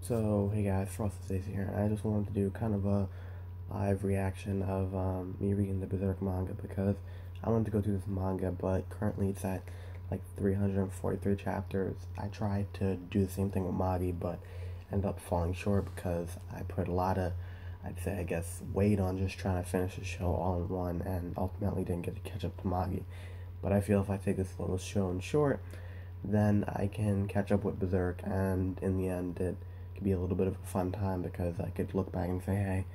So, hey guys, Frosted Stacy here, and I just wanted to do kind of a live reaction of me reading the Berserk manga because I wanted to go through this manga, but currently it's at like 343 chapters. I tried to do the same thing with Magi, but ended up falling short because I put a lot of, I'd say, I guess, weight on just trying to finish the show all in one, and ultimately didn't get to catch up to Magi. But I feel if I take this little show in short, then I can catch up with Berserk, and in the end, it could be a little bit of a fun time because I could look back and say, hey,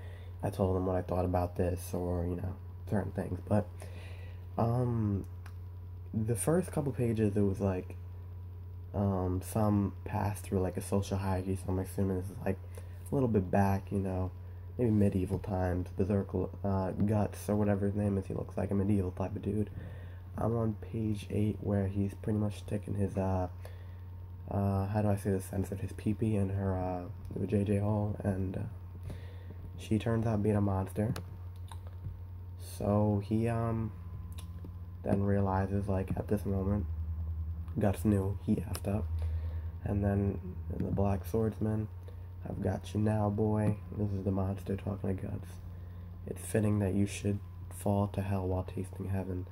I told them what I thought about this, or, certain things. But, um, the first couple pages, it was like, some passed through like a social hierarchy, so I'm assuming this is like a little bit back, maybe medieval times. Berserk, Guts, or whatever his name is, he looks like a medieval type of dude. I'm on page 8 where he's pretty much sticking his, how do I say this, censored his pee-pee in her, JJ hole, and, she turns out being a monster. So he, then realizes, like, at this moment, Guts knew he effed up. And then, in the Black Swordsman, I've got you now, boy. This is the monster talking to Guts. It's fitting that you should fall to hell while tasting heaven.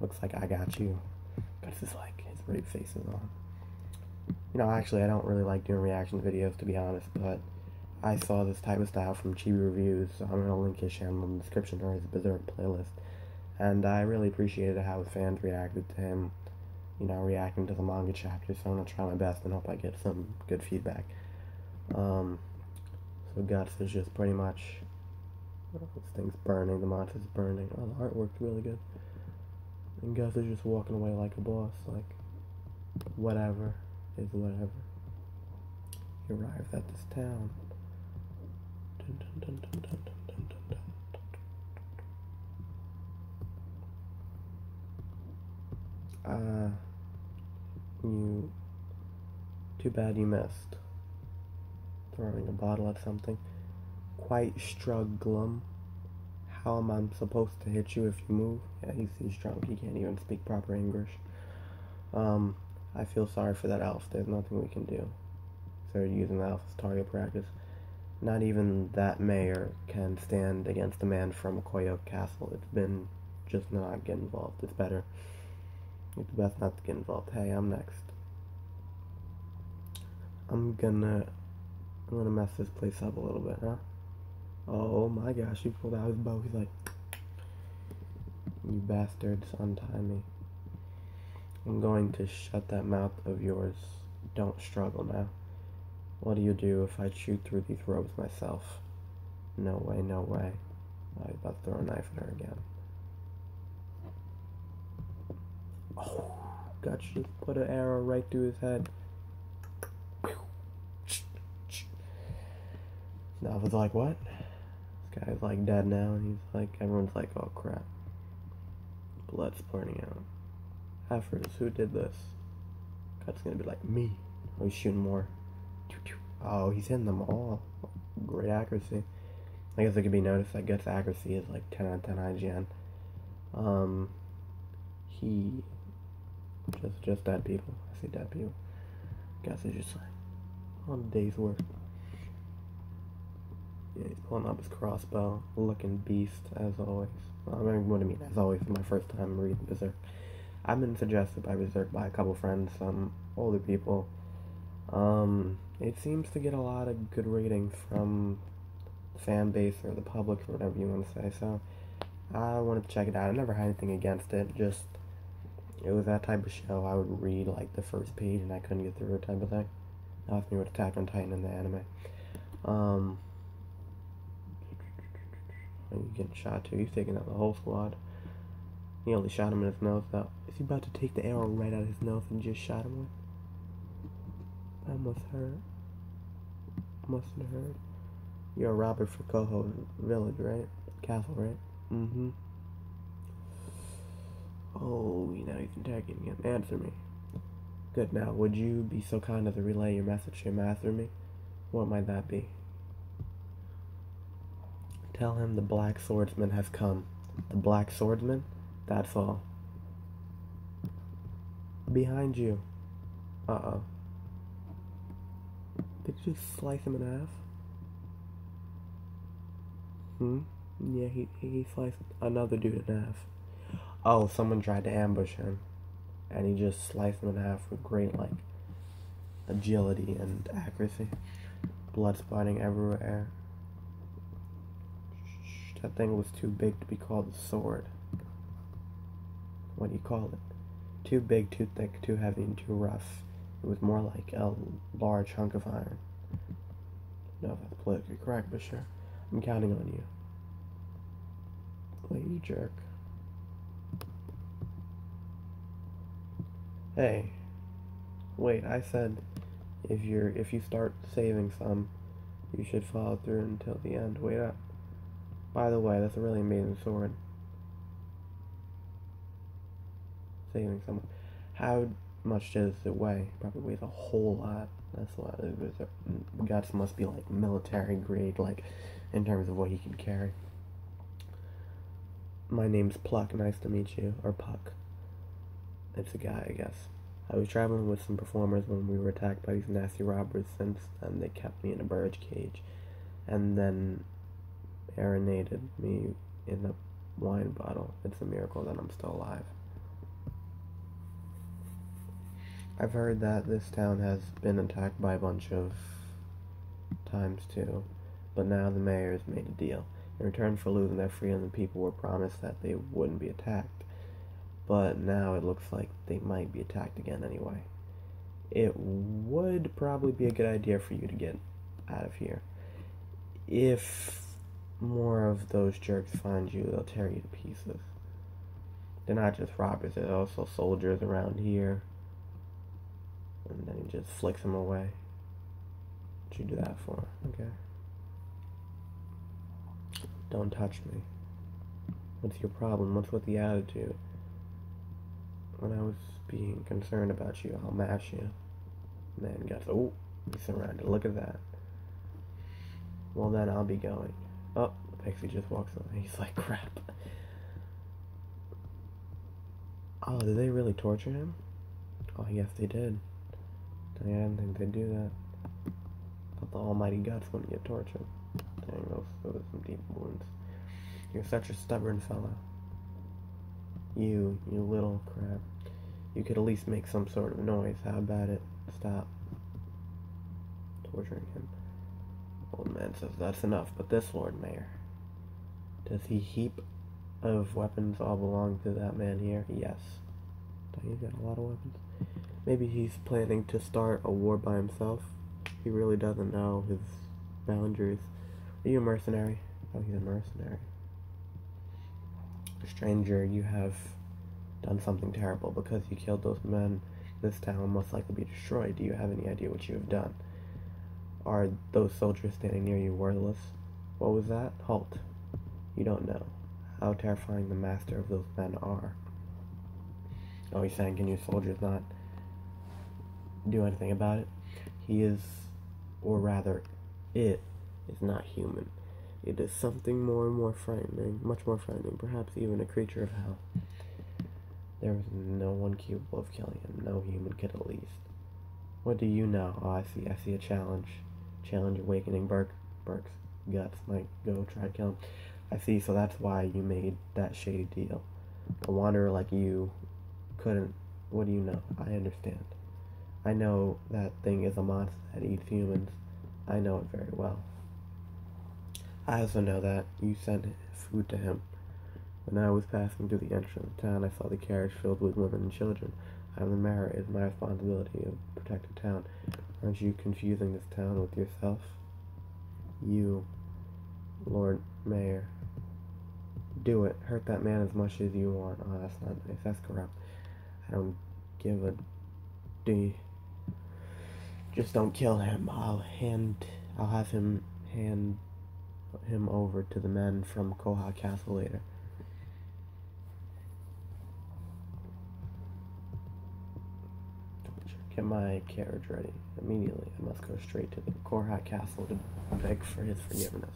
Looks like I got you. Guts is like, his rape face is on. Actually, I don't really like doing reaction videos, to be honest, but I saw this type of style from Chibi Reviews, so I'm going to link his channel in the description or his Berserk playlist. And I really appreciated how his fans reacted to him, reacting to the manga chapter, so I'm going to try my best and hope I get some good feedback. So Guts is just pretty much, this thing's burning, the monster's burning. Oh, the artwork's really good. And Guts is just walking away like a boss, like, whatever is whatever. He arrived at this town. Dun, dun, dun, dun, dun, dun, dun, dun. You... Too bad you missed. Throwing a bottle at something. Quite struggling. How am I supposed to hit you if you move? Yeah, he's drunk. He can't even speak proper English. I feel sorry for that elf. There's nothing we can do. They're using the elf as target practice. Not even that mayor can stand against a man from Koyo Castle. It's been just not get involved. It's better. It's best not to get involved. Hey, I'm next. I'm gonna mess this place up a little bit, huh? Oh my gosh, he pulled out his bow. He's like, you bastards, untie me. I'm going to shut that mouth of yours. Don't struggle now. What do you do if I shoot through these ropes myself? No way, no way. I was about to throw a knife at her again. Oh, Guts just put an arrow right through his head. Now I was like, what? This guy's like dead now, and he's like, everyone's like, oh crap. Blood's pouring out. Heifers, who did this? Guts gonna be like, me. Oh, he's shooting more. Oh, he's hitting them all. Great accuracy. I guess it could be noticed that Guts' accuracy is like 10 out of 10 IGN. He just dead people. I see dead people. Guts is just like on a day's work. Yeah, he's pulling up his crossbow, looking beast as always. I mean, what I mean, as always, my first time reading Berserk. I've been suggested by Berserk by a couple friends, some older people. It seems to get a lot of good ratings from the fan base or the public or whatever you want to say, so I wanted to check it out. I never had anything against it, just it was that type of show I would read like the first page and I couldn't get through it type of thing. Nothing with Attack on Titan in the anime. You getting shot too. He's taking out the whole squad. He only shot him in his nose though. Is he about to take the arrow right out of his nose and just shot him with? That must hurt. Mustn't hurt. You're a robber for Koho Village, right? Castle, right? Mm-hmm. Oh, he's interrogating him. Answer me. Good, now, would you be so kind as to relay your message to your master me? What might that be? Tell him the Black Swordsman has come. The Black Swordsman? That's all. Behind you. Uh-oh. Did just slice him in half? Yeah, he sliced another dude in half. Oh, someone tried to ambush him, and he just sliced him in half with great, like, agility and accuracy. Blood spotting everywhere. That thing was too big to be called a sword. What do you call it? Too big, too thick, too heavy, and too rough. It was more like a large hunk of iron. No, if that's politically correct, but sure. I'm counting on you. Wait, you jerk. Hey. Wait, I said if you start saving some, you should follow through until the end. Wait up. By the way, that's a really amazing sword. Saving someone. How much does it weigh? Probably weighs a whole lot. That's a lot. Guts must be like military grade, like in terms of what he can carry. My name's Pluck. Nice to meet you. Or Puck. It's a guy, I guess. I was traveling with some performers when we were attacked by these nasty robbers. Since then, they kept me in a bird cage, and then marinated me in a wine bottle. It's a miracle that I'm still alive. I've heard that this town has been attacked by a bunch of times too, but now the mayor's made a deal. In return for losing their freedom, the people were promised that they wouldn't be attacked. But now it looks like they might be attacked again anyway. It would probably be a good idea for you to get out of here. If more of those jerks find you, they'll tear you to pieces. They're not just robbers, they're also soldiers around here. And then he just flicks them away. What'd you do that for? Okay. Don't touch me. What's your problem? What's with the attitude? When I was being concerned about you, I'll mash you. Man gets, oh, he's surrounded. Look at that. Well, then I'll be going. Oh, Pixie just walks away. He's like, crap. Oh, did they really torture him? Oh, yes, they did. I didn't think they'd do that. Thought the almighty guts wouldn't get tortured. Dang, those are some deep wounds. You're such a stubborn fellow. You little crap. You could at least make some sort of noise. How about it? Stop torturing him. Old man says that's enough, but this Lord Mayor, does he heap of weapons all belong to that man here? Yes. He's got a lot of weapons. Maybe he's planning to start a war by himself. He really doesn't know his boundaries. Are you a mercenary? Oh, he's a mercenary. Stranger, you have done something terrible. Because you killed those men, this town will most likely be destroyed. Do you have any idea what you have done? Are those soldiers standing near you worthless? What was that? Halt. You don't know how terrifying the master of those men are. Oh, he's saying, can you soldiers not do anything about it? He is, or rather, it is not human. It is something more and more frightening, much more frightening, perhaps even a creature of hell. There is no one capable of killing him, no human could at least. What do you know? Oh, I see a challenge. Challenge awakening Burke's guts might go try to kill him. I see, so that's why you made that shady deal. A wanderer like you couldn't, what do you know? I understand. I know that thing is a monster that eats humans. I know it very well. I also know that you sent food to him. When I was passing through the entrance of the town, I saw the carriage filled with women and children. I am the mayor. It is my responsibility to protect the town. Aren't you confusing this town with yourself? You, Lord Mayor. Do it. Hurt that man as much as you want. Oh, that's not nice. That's corrupt. I don't give a d. Just don't kill him. I'll have him hand him over to the men from Koha Castle later. Get my carriage ready. Immediately, I must go straight to the Koha Castle to beg for his forgiveness.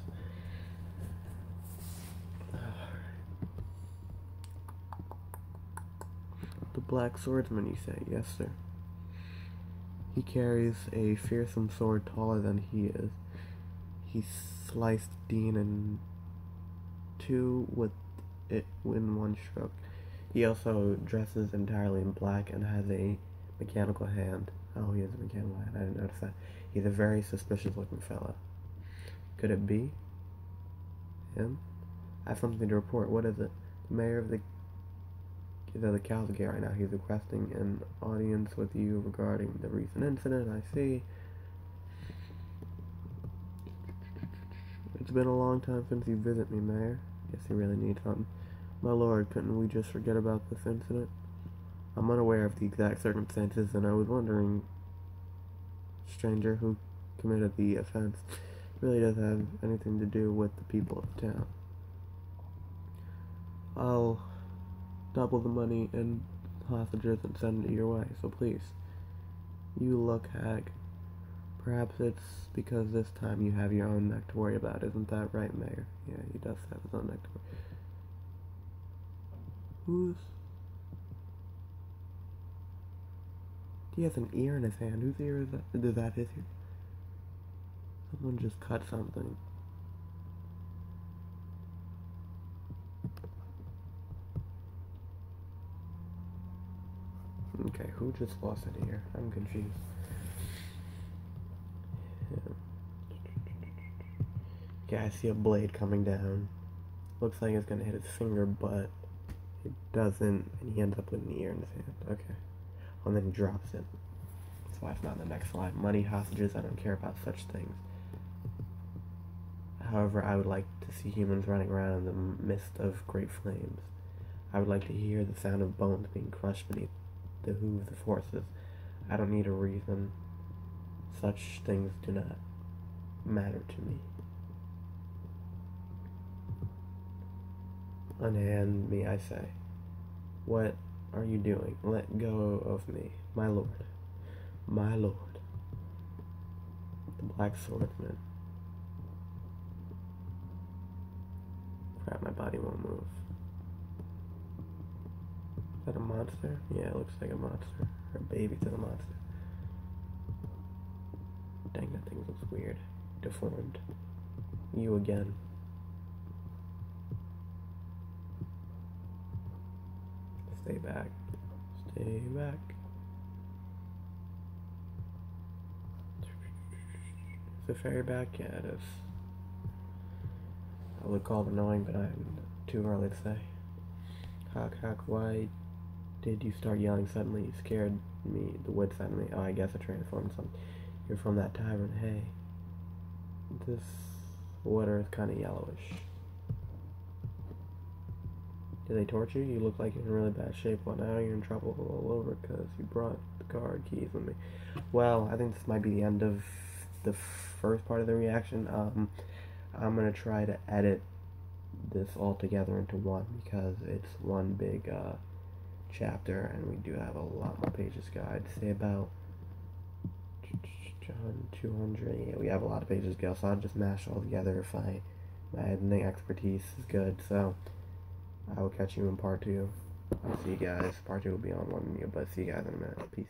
The Black Swordsman, you say? Yes, sir. He carries a fearsome sword taller than he is. He sliced Dean in two with it in one stroke. He also dresses entirely in black and has a mechanical hand. Oh, he has a mechanical hand. I didn't notice that. He's a very suspicious looking fella. Could it be him? I have something to report. What is it? The mayor of the Cal's Gate right now. He's requesting an audience with you regarding the recent incident. I see. It's been a long time since you visit me, Mayor. Guess you really need something. My lord, couldn't we just forget about this incident? I'm unaware of the exact circumstances, and I was wondering, stranger who committed the offense really doesn't have anything to do with the people of the town. I'll double the money and hostages and send it your way, so please. You look hag. Perhaps it's because this time you have your own neck to worry about, isn't that right, Mayor? Yeah, he does have his own neck to worry. Who's... He has an ear in his hand. Whose ear is that? Is that his ear? Someone just cut something. Okay, who just lost an ear? I'm confused. Yeah, I see a blade coming down. Looks like it's gonna hit his finger, but it doesn't, and he ends up with an ear in his hand. Okay. And then he drops it. That's why it's not in the next slide. Money, hostages, I don't care about such things. However, I would like to see humans running around in the midst of great flames. I would like to hear the sound of bones being crushed beneath the hooves of horses. I don't need a reason. Such things do not matter to me. Unhand me, I say. What are you doing? Let go of me, my lord. My lord. The Black Swordsman. Crap, my body won't move. Is that a monster? Yeah, it looks like a monster. Or a baby to the monster. Dang, that thing looks weird. Deformed. You again. Stay back. Stay back. Is the fairy back? Yeah, it is. I would call it annoying, but I'm too early to say. Hawk, why did you start yelling suddenly? You scared me, the wits out of me. Oh, I guess I transformed something. You're from that tavern. Hey. This water is kind of yellowish. Did they torture you? You look like you're in really bad shape. Well, now you're in trouble all over because you brought the card keys with me. Well, I think this might be the end of the first part of the reaction. I'm going to try to edit this all together into one because it's one big chapter and we do have a lot more pages, guys. I'd say about 200. Yeah, we have a lot of pages to go, so I'll just mash it all together if my editing expertise is good. So I will catch you in part 2. I'll see you guys. Part 2 will be on one video, but see you guys in a minute. Peace.